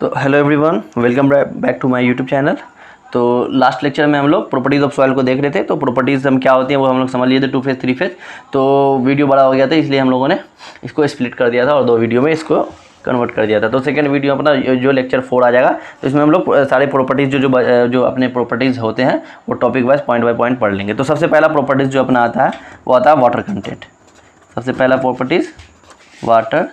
तो hello everyone, welcome back to my YouTube channel. तो last lecture में हम लोग प्रॉपर्टीज़ ऑफ सॉइल को देख रहे थे। तो प्रॉपर्टीज़ हम क्या होती हैं वो हम लोग समझ लिए थे, 2 फेज 3 फेज। तो वीडियो बड़ा हो गया था, इसलिए हम लोगों ने इसको स्प्लिट कर दिया था और 2 वीडियो में इसको कन्वर्ट कर दिया था। तो सेकंड वीडियो अपना जो लेक्चर 4 आ जाएगा, तो इसमें हम लोग सारे प्रॉपर्टीज़ जो अपने प्रॉपर्टीज़ होते हैं वो topic wise point by point पढ़ लेंगे। तो सबसे पहला प्रॉपर्टीज़ जो अपना आता है वो आता है वाटर कंटेंट। सबसे पहला प्रॉपर्टीज़ वाटर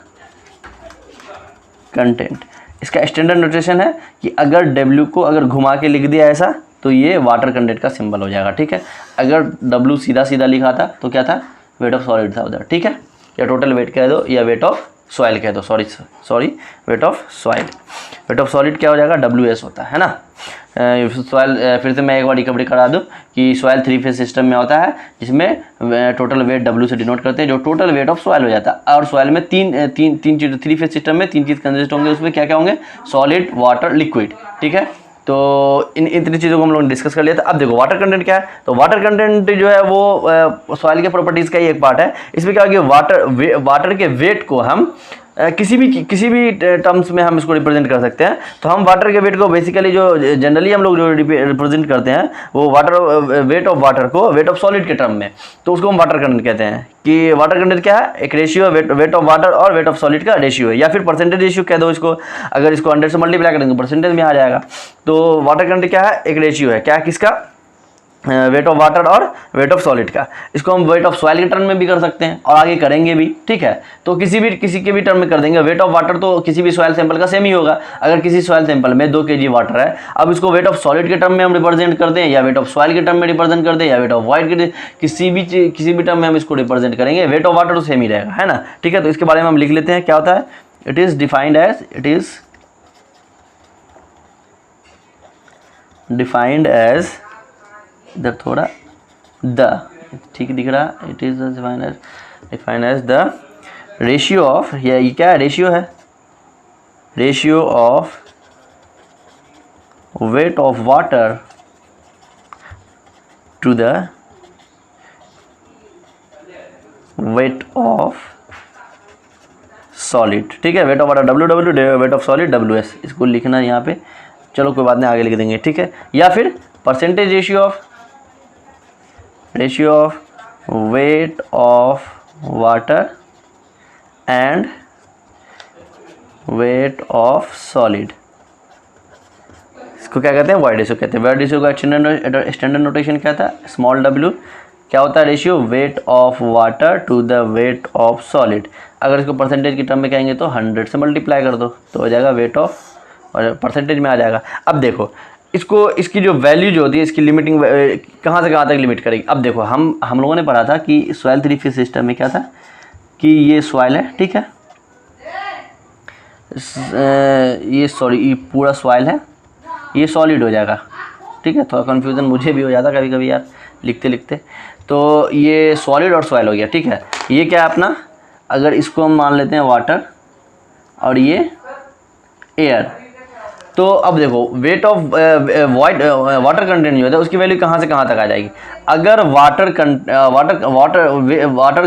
कंटेंट। इसका स्टैंडर्ड नोटेशन है कि अगर W को अगर घुमा के लिख दिया ऐसा तो ये वाटर कंटेंट का सिंबल हो जाएगा, ठीक है। अगर W सीधा सीधा लिखा था तो क्या था, वेट ऑफ सॉलिड था उधर, ठीक है। या टोटल वेट कह दो या वेट ऑफ सॉइल कह दो, sorry wait of soil. Weight of solid क्या हो जाएगा, WS होता है ना। सॉइल फिर से मैं एक बार रिकवरी करा दूँ कि सॉइल 3 फेज सिस्टम में होता है, जिसमें टोटल वेट W से डिनोट करते हैं, जो टोटल वेट ऑफ सॉइल हो जाता है। और सॉइल में तीन चीज़, 3 फेज सिस्टम में 3 चीज़ कंसिस्ट होंगे। उसमें क्या क्या होंगे, सॉलिड, वाटर, लिक्विड, ठीक है। तो इन 3 चीज़ों को हम लोग ने डिस्कस कर लिया था। अब देखो वाटर कंटेंट क्या है। तो वाटर कंटेंट जो है वो सॉइल के प्रॉपर्टीज़ का ही एक पार्ट है। इसमें क्या होगा, वाटर के वेट को हम किसी भी टर्म्स में हम इसको रिप्रेजेंट कर सकते हैं। तो हम वाटर के वेट को बेसिकली जो जनरली हम लोग जो रिप्रेजेंट करते हैं वो वेट ऑफ वाटर को वेट ऑफ सॉलिड के टर्म में, तो उसको हम वाटर कंटेंट कहते हैं। कि वाटर कंटेंट क्या है, एक रेशियो है, वेट ऑफ वाटर और वेट ऑफ सॉलिड का रेशियो है, या फिर परसेंटेज रेशियो कह दो इसको। अगर इसको 100 से मल्टीप्लाई करेंगे तो परसेंटेज में आ जाएगा। तो वाटर कंटेंट क्या है, एक रेशियो है, क्या किसका, वेट ऑफ वाटर और वेट ऑफ सॉलिड का। इसको हम वेट ऑफ सॉइल के टर्म में भी कर सकते हैं और आगे करेंगे भी, ठीक है। तो किसी के भी टर्म में कर देंगे। वेट ऑफ वाटर तो किसी भी सॉइल सैंपल का सेम ही होगा। अगर किसी सॉइल सैंपल में 2 kg वाटर है, अब इसको वेट ऑफ सॉलिड के टर्म में हम रिप्रेजेंट कर दें या वेट ऑफ सॉइल के टर्म में रिप्रेजेंट कर दें या वेट ऑफ वाइट के किसी भी टर्म में हम इसको रिप्रेजेंट करेंगे, वेट ऑफ वाटर तो सेम ही रहेगा, है ना, ठीक है। तो इसके बारे में हम लिख लेते हैं, क्या होता है, इट इज डिफाइंड एज इधर थोड़ा ठीक दिख रहा, it is defined as the ratio of, ये क्या है, रेशियो है, ratio of weight of water to the weight of solid, ठीक है। Weight of water WW, weight of solid WS, इसको लिखना यहाँ पे, चलो कोई बात नहीं आगे लिख देंगे, ठीक है। या फिर percentage ratio of weight of water and weight of solid, इसको क्या कहते हैं, वाइड रेशियो कहते हैं। वाइड रेशियो का स्टैंडर्ड नोटेशन क्या था, स्मॉल w क्या होता है, ratio weight of water to the weight of solid. अगर इसको परसेंटेज की टर्म में कहेंगे तो 100 से मल्टीप्लाई कर दो तो हो जाएगा वेट ऑफ, और परसेंटेज में आ जाएगा। अब देखो इसकी जो वैल्यू जो होती है, इसकी लिमिटिंग कहाँ से कहाँ तक लिमिट करेगी। अब देखो हम लोगों ने पढ़ा था कि सॉइल 3 फेज सिस्टम में क्या था कि ये सॉइल है, ठीक है, ये पूरा सॉइल है, ये सॉलिड हो जाएगा, ठीक है। थोड़ा कन्फ्यूज़न मुझे भी हो जाता कभी कभी यार लिखते लिखते। तो ये सॉलिड और सॉइल हो गया, ठीक है। ये क्या है अपना, अगर इसको हम मान लेते हैं वाटर और ये एयर। तो अब देखो वेट ऑफ वाटर कंटेंट जो है उसकी वैल्यू कहाँ से कहाँ तक आ जाएगी। अगर वाटर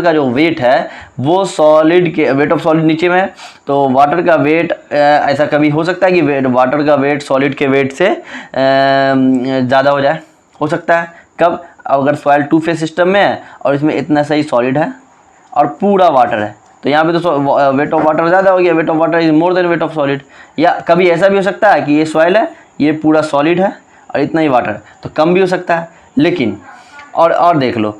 का जो वेट है वो सॉलिड के वेट ऑफ सॉलिड नीचे में है, तो वाटर का वेट ऐसा कभी हो सकता है कि वाटर का वेट सॉलिड के वेट से ज़्यादा हो सकता है। कब, अगर सॉइल 2 फेज सिस्टम में है और इसमें इतना सही सॉलिड है और पूरा वाटर है, तो यहाँ पे तो वेट ऑफ वाटर ज़्यादा हो गया, wait of water is more than wait of solid. या कभी ऐसा भी हो सकता है कि ये सॉइल है, ये पूरा सॉलिड है और इतना ही वाटर है, तो कम भी हो सकता है। लेकिन और देख लो,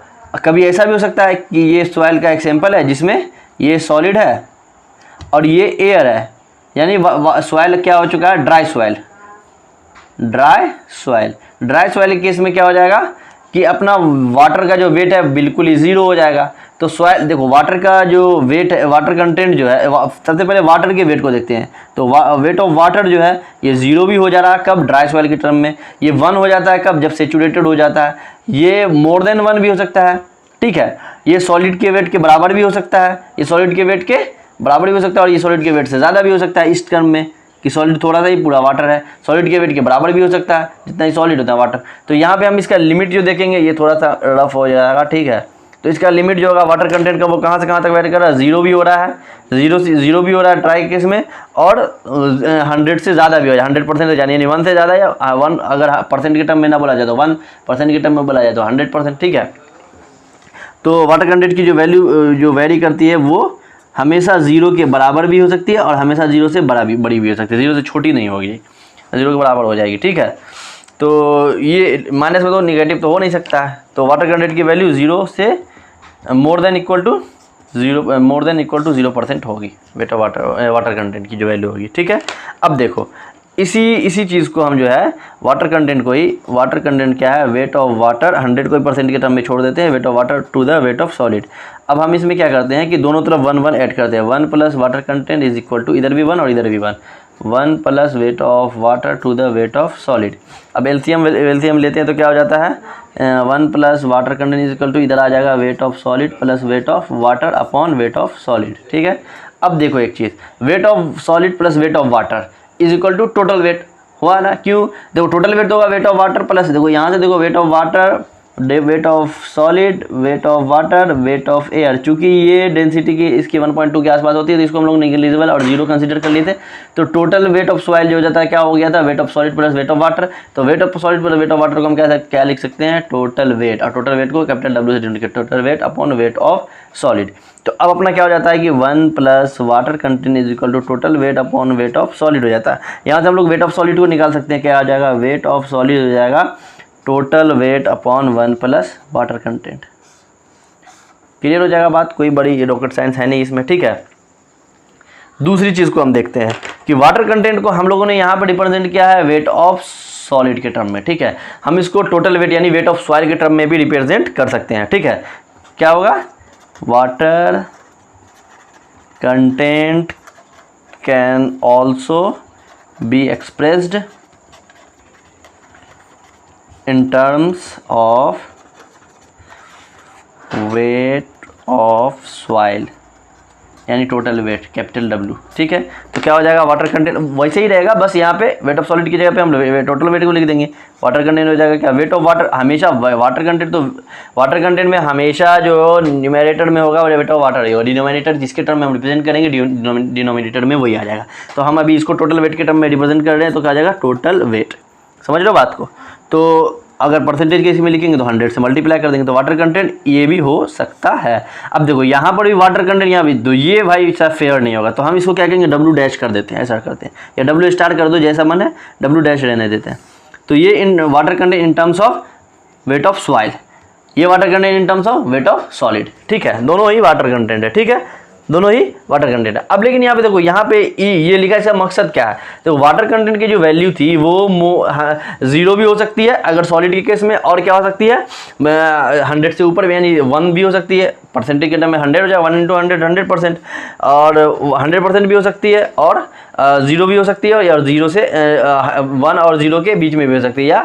कभी ऐसा भी हो सकता है कि ये सॉइल का एग्जाम्पल है जिसमें ये सॉलिड है और ये एयर है, यानी सॉइल क्या हो चुका है, ड्राई सॉइल के केस में क्या हो जाएगा कि अपना वाटर का जो वेट है बिल्कुल ही 0 हो जाएगा। तो सॉइल देखो, वाटर का जो वेट है, वाटर कंटेंट जो है, सबसे पहले वाटर के वेट को देखते हैं। तो वेट ऑफ वाटर जो है ये 0 भी हो जा रहा है कब, ड्राई सॉइल के टर्म में। ये 1 हो जाता है कब, जब सेचुरेटेड हो जाता है। ये मोर देन 1 भी हो सकता है, ठीक है। ये सॉलिड के वेट के बराबर भी हो सकता है, ये सॉलिड के वेट के बराबर भी हो सकता है, और ये सॉलिड के वेट से ज़्यादा भी हो सकता है इस टर्म में कि सॉलिड थोड़ा सा ही पूरा वाटर है, सॉलिड के वेट के बराबर भी हो सकता है जितना ही सॉलिड होता है वाटर। तो यहाँ पे हम इसका लिमिट जो देखेंगे ये थोड़ा सा रफ हो जाएगा, ठीक है। तो इसका लिमिट जो होगा वाटर कंटेंट का वो कहाँ से कहाँ तक वेरी कर रहा है, 0 भी हो रहा है, 0 से 0 भी हो रहा है ट्राई केस में, और 100 से ज़्यादा भी हो जाए, 100% से ज़्यादा, यानी 1 से ज़्यादा या 1 अगर परसेंट के टर्म में ना बोला जाए तो 1% के टर्म में बोला जाए तो 100%। ठीक है, तो वाटर कंटेंट की जो वैल्यू जो वेरी करती है वो हमेशा 0 के बराबर भी हो सकती है और हमेशा 0 से बड़ी भी हो सकती है, 0 से छोटी नहीं होगी, 0 के बराबर हो जाएगी। ठीक है, तो ये माइनस में तो निगेटिव तो हो नहीं सकता है, तो वाटर कंटेंट की वैल्यू 0 से मोर देन इक्वल टू 0% होगी वेट ऑफ वाटर कंटेंट की जो वैल्यू होगी। ठीक है, अब देखो इसी चीज़ को हम जो है वाटर कंटेंट को ही, वाटर कंटेंट क्या है, वेट ऑफ वाटर 100 को परसेंट के टर्म में छोड़ देते हैं, weight of water to the weight of solid. अब हम इसमें क्या करते हैं कि दोनों तरफ 1 1 ऐड करते हैं, 1 plus water content is equal to, इधर भी 1 और इधर भी 1 plus weight of water to the weight of solid. अब एलसीएम लेते हैं तो क्या हो जाता है, 1 plus water content is equal to, इधर आ जाएगा weight of solid plus weight of water upon weight of solid. ठीक है, अब देखो एक चीज़, weight of solid plus weight of water is equal to total wait हुआ ना, क्यों, देखो टोटल वेट होगा वेट ऑफ वाटर प्लस, देखो यहाँ से देखो wait of water, wait of solid, wait of water, weight of air. चूंकि ये डेंसिटी की इसकी 1.2 के आसपास होती है तो इसको हम लोग नेग्लिजिबल और 0 कंसीडर कर लिए थे, तो टोटल वेट ऑफ सॉइल जो हो जाता है क्या हो गया था, weight of solid plus weight of water. तो weight of solid plus weight of water को हम क्या लिख सकते हैं, टोटल वेट, और टोटल वेट को कैपिटल W से डिनोट किया, total weight upon weight of solid. तो अब अपना क्या हो जाता है कि 1 plus water content is equal to total weight upon weight of solid हो जाता है। यहाँ से हम लोग वेट ऑफ सॉलिड को निकाल सकते हैं, क्या आ जाएगा, वेट ऑफ सॉलिड हो जाएगा total weight upon 1 plus water content. Clear हो जाएगा बात, कोई बड़ी रॉकेट साइंस है नहीं इसमें। ठीक है, दूसरी चीज़ को हम देखते हैं कि वाटर कंटेंट को हम लोगों ने यहाँ पर रिप्रेजेंट किया है वेट ऑफ सॉलिड के टर्म में। ठीक है, हम इसको टोटल वेट यानी वेट ऑफ सॉइल के टर्म में भी रिप्रेजेंट कर सकते हैं। ठीक है, क्या होगा, water content can also be expressed in terms of weight of soil यानी टोटल वेट कैपिटल W। ठीक है, तो क्या हो जाएगा, वाटर कंटेंट वैसे ही रहेगा, बस यहाँ पे वेट ऑफ सॉलिड की जगह पे हम टोटल वेट को लिख देंगे। वाटर कंटेंट हो जाएगा क्या, वेट ऑफ वाटर, हमेशा वाटर कंटेंट, तो वाटर कंटेंट में हमेशा जो न्यूमरेटर में होगा वो वेट ऑफ वाटर है, और डिनोमिनेटर जिसके टर्म में हम रिप्रेजेंट करेंगे डिनोमिनेटर में वही आ जाएगा। तो हम अभी इसको टोटल वेट के टर्म में रिप्रेजेंट कर रहे हैं, तो क्या आ जाएगा टोटल वेट। समझ लो बात को, तो अगर परसेंटेज के इसमें लिखेंगे तो 100 से मल्टीप्लाई कर देंगे, तो वाटर कंटेंट ये भी हो सकता है। अब देखो यहाँ पर भी वाटर कंटेंट, यहाँ भी, तो ये भाई इसका फेयर नहीं होगा, तो हम इसको क्या करेंगे, W डैश कर देते हैं, ऐसा करते हैं, या W स्टार कर दो, जैसा मन है W डैश रहने देते हैं। तो ये इन water content in terms of weight of soil, ये water content in terms of weight of solid. ठीक है, दोनों ही वाटर कंटेंट है। ठीक है, दोनों ही वाटर कंटेंट है। अब लेकिन यहाँ पे देखो, यहाँ पे ये लिखा है, इसका मकसद क्या है, तो वाटर कंटेंट की जो वैल्यू थी वो 0 भी हो सकती है अगर सॉलिड के केस में, और क्या हो सकती है 100 से ऊपर यानी 1 भी हो सकती है, परसेंटेज के टर्म में 100 हो जाए, 1 × 100 100%, और 100% भी हो सकती है, और 0 भी हो सकती है, या 0 से 1 और 0 के बीच में भी हो सकती है, या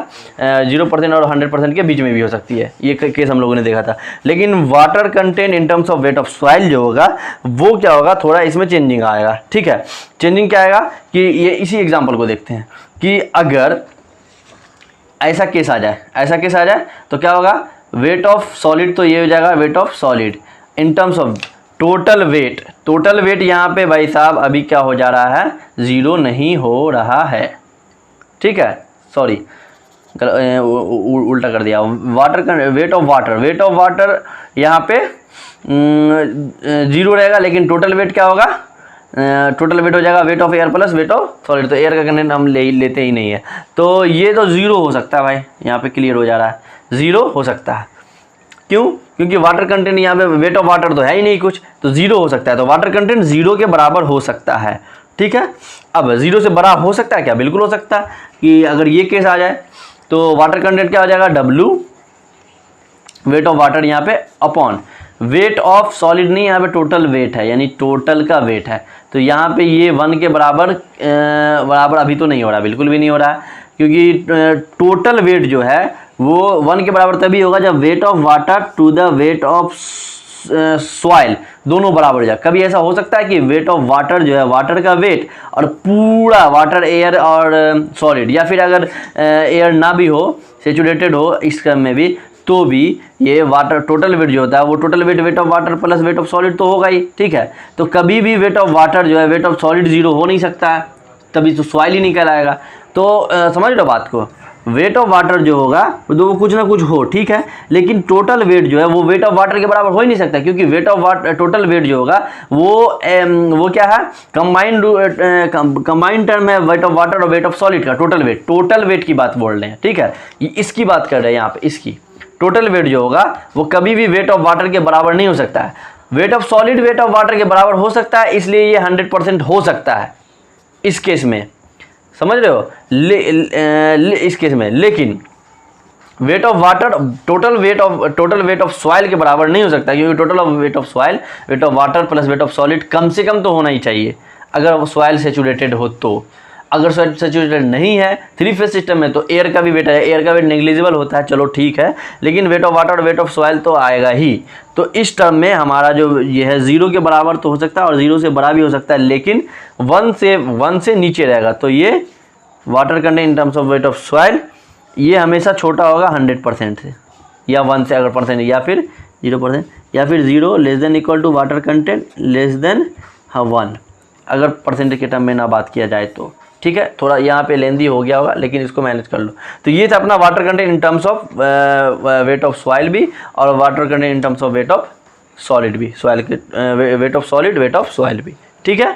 0% और 100% के बीच में भी हो सकती है। ये केस हम लोगों ने देखा था। लेकिन water content in terms of weight of soil जो होगा वो क्या होगा, थोड़ा इसमें चेंजिंग आएगा। ठीक है, चेंजिंग क्या आएगा कि ये इसी एग्जांपल को देखते हैं कि अगर ऐसा केस आ जाए तो क्या होगा, वेट ऑफ सॉलिड, तो ये हो जाएगा weight of solid in terms of total weight यहाँ पे भाई साहब अभी क्या हो जा रहा है, 0 नहीं हो रहा है। ठीक है, सॉरी उल्टा कर दिया, वेट ऑफ वाटर यहाँ पे 0 रहेगा, लेकिन टोटल वेट क्या होगा, टोटल वेट हो जाएगा weight of air plus weight of solid, तो एयर का कंटेंट हम लेते ही नहीं है, तो ये तो 0 हो सकता है भाई, यहाँ पे क्लियर हो जा रहा है, 0 हो सकता है। क्यों, क्योंकि वाटर कंटेंट यहाँ पे वेट ऑफ वाटर तो है ही नहीं कुछ, तो 0 हो सकता है, तो वाटर कंटेंट 0 के बराबर हो सकता है। ठीक है, अब 0 से बड़ा हो सकता है क्या, बिल्कुल हो सकता है, कि अगर ये केस आ जाए तो वाटर कंटेंट क्या हो जाएगा, W वेट ऑफ वाटर यहाँ पे अपॉन वेट ऑफ सॉलिड, नहीं यहाँ पे टोटल वेट है, यानी टोटल का वेट है, तो यहाँ पे ये 1 के बराबर अभी तो नहीं हो रहा, बिल्कुल भी नहीं हो रहा है, क्योंकि टोटल वेट जो है वो 1 के बराबर तभी होगा जब weight of water to the weight of soil दोनों बराबर हो जाए। कभी ऐसा हो सकता है कि वेट ऑफ वाटर जो है, वाटर का वेट और पूरा वाटर, एयर और सॉलिड, या फिर अगर एयर ना भी हो, सेचुरेटेड हो इस क्रम में भी, तो भी ये वाटर टोटल वेट जो होता है वो total weight of water plus weight of solid तो होगा ही, ठीक है। तो कभी भी वेट ऑफ वाटर जो है वेट ऑफ सॉलिड 0 हो नहीं सकता है, तभी तो सॉइल ही नहीं कहलाएगा। तो समझ लो बात को, वेट ऑफ वाटर जो होगा तो वो कुछ ना कुछ हो, ठीक है, लेकिन टोटल वेट जो है वो वेट ऑफ वाटर के बराबर हो ही नहीं सकता, क्योंकि wait of water total wait जो होगा वो क्या है, कंबाइंड टर्म है वेट ऑफ वाटर और वेट ऑफ सॉलिड का। टोटल वेट की बात बोल रहे हैं, ठीक है, इसकी बात कर रहे हैं यहाँ पे। इसकी टोटल वेट जो होगा वो कभी भी वेट ऑफ वाटर के बराबर नहीं हो सकता है। Weight of solid wait of water के बराबर हो सकता है, इसलिए ये 100% हो सकता है इस केस में, समझ रहे हो। इस केस में लेकिन weight of water total weight of soil के बराबर नहीं हो सकता, क्योंकि total weight of soil weight of water plus weight of solid कम से कम तो होना ही चाहिए अगर सॉइल सैचुरेटेड हो। तो अगर सॉइल सैचुरेटेड नहीं है 3 फेज सिस्टम में तो एयर का भी वेट है, एयर का वेट नेग्लिजिबल होता है, चलो ठीक है, लेकिन वेट ऑफ वाटर और वेट ऑफ सॉइल तो आएगा ही। तो इस टर्म में हमारा जो ये है 0 के बराबर तो हो सकता है और 0 से बड़ा भी हो सकता है, लेकिन 1 से नीचे रहेगा। तो ये water content in terms of weight of soil ये हमेशा छोटा होगा 100% से, या 1 से अगर परसेंट, या फिर 0%, या फिर 0 less than equal to water content less than 1 अगर परसेंटेज के टर्म में ना बात किया जाए तो, ठीक है। थोड़ा यहाँ पे लेंदी हो गया होगा, लेकिन इसको मैनेज कर लो। तो ये था अपना water content in terms of weight of soil भी और water content in terms of weight of solid भी, सॉइल के wait of solid wait of soil भी, ठीक है।